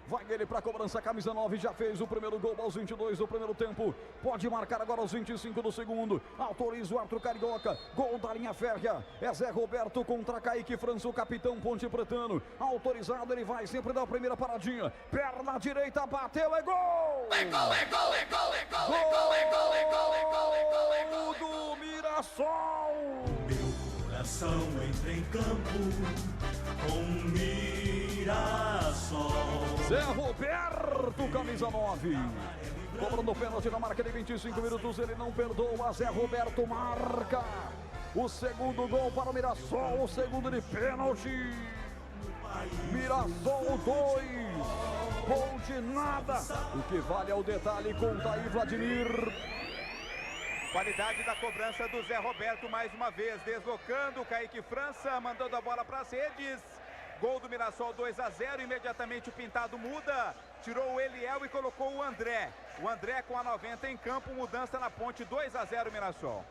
Vai ele para a cobrança, camisa 9, já fez o primeiro gol aos 22 do primeiro tempo. Pode marcar agora aos 25 do segundo. Autoriza o Arthur Carioca. Gol da linha férrea. É Zé Roberto contra Kaique França, o capitão Ponte Pretano. Autorizado, ele vai sempre dar a primeira paradinha. Perna direita, bateu, é gol! É gol, é gol, é gol, é gol, é gol, gol, é gol, é gol, é gol, é gol, é gol do Mirassol! Meu coração entra em campo com Mirassol. Zé Roberto, camisa 9. Cobrando o pênalti na marca de 25 minutos, ele não perdoa. Zé Roberto marca o segundo gol para o Mirassol, o segundo de pênalti. Mirassol 2, Ponte nada. O que vale é o detalhe, conta aí Vladimir. Qualidade da cobrança do Zé Roberto mais uma vez, deslocando o Kaique França, mandando a bola para as redes. Gol do Mirassol 2-0, imediatamente o pintado muda, tirou o Eliel e colocou o André. O André com a 90 em campo, mudança na Ponte, 2-0 Mirassol.